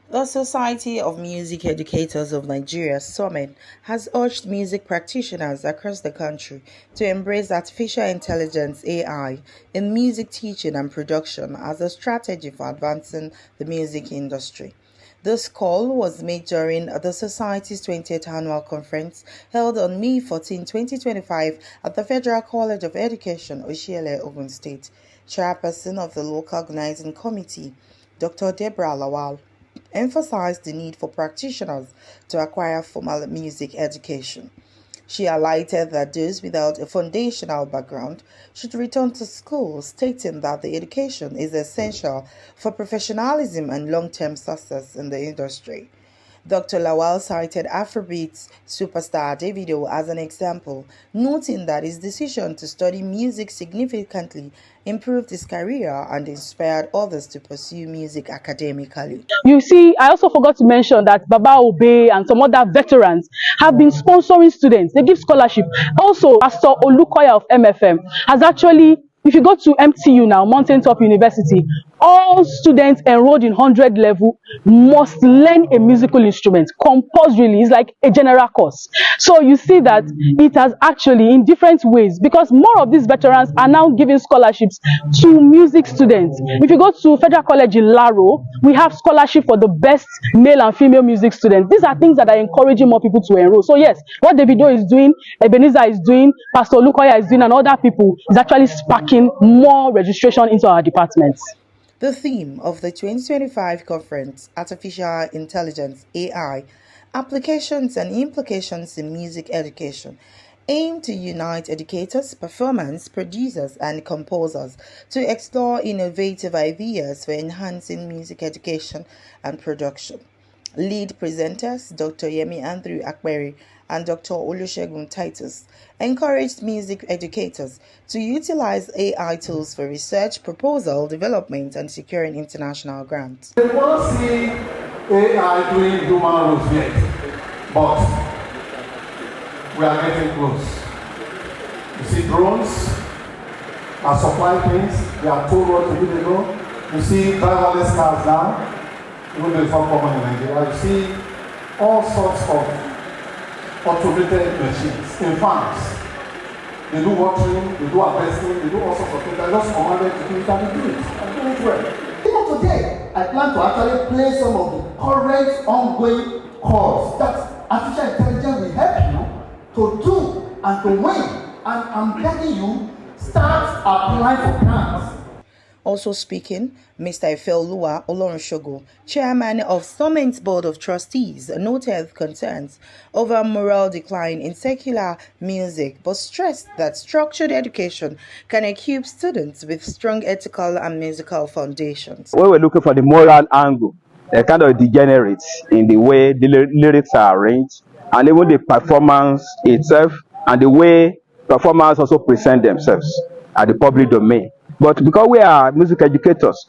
The Society of Music Educators of Nigeria, SOMEN, has urged music practitioners across the country to embrace artificial intelligence (AI) in music teaching and production as a strategy for advancing the music industry. This call was made during the Society's 20th Annual Conference held on May 14, 2025 at the Federal College of Education, Oshiele, Ogun State. Chairperson of the local organizing committee, Dr. Deborah Lawal, emphasized the need for practitioners to acquire formal music education. She highlighted that those without a foundational background should return to school, stating that the education is essential for professionalism and long-term success in the industry. Dr. Lawal cited Afrobeats superstar Davido as an example, noting that his decision to study music significantly improved his career and inspired others to pursue music academically. You see, I also forgot to mention that Baba Obe and some other veterans have been sponsoring students. They give scholarship. Also, Pastor Olukoya of MFM has actually, if you go to MTU now, Mountaintop University, all students enrolled in 100 level must learn a musical instrument compulsorily. It's like a general course. So you see that it has actually in different ways, because more of these veterans are now giving scholarships to music students. If you go to Federal College in Laro, we have scholarship for the best male and female music students. These are things that are encouraging more people to enroll. So yes, what Davido is doing, Ebenezer is doing, Pastor Lukoya is doing, and other people is actually sparking more registration into our departments. The theme of the 2025 conference, Artificial Intelligence (AI), Applications and Implications in Music Education, aimed to unite educators, performance producers, and composers to explore innovative ideas for enhancing music education and production. Lead presenters Dr. Yemi Andrew Akberi and Dr. Olusegun Titus encouraged music educators to utilize AI tools for research, proposal, development, and securing international grants. We won't see AI doing human roles yet, but we are getting close. You see drones are supply things, they are told what to do, they go. You see driverless cars now, even though it's not common in Nigeria. You see all sorts of automated machines in farms. They do watering, they do harvesting, they do all sorts of things. I just commanded to do it and they do it. I do it well. Even today, I plan to actually play some of the current ongoing calls that artificial intelligence will help you to do and to win. And I'm begging you, start applying for grants. Also speaking, Mr. Ifeoluwa Olorunshogo, chairman of SOMEN's Board of Trustees, noted concerns over moral decline in secular music, but stressed that structured education can equip students with strong ethical and musical foundations. When we're looking for the moral angle, they're kind of degenerates in the way the lyrics are arranged, and even the performance itself, and the way performers also present themselves at the public domain. But because we are music educators,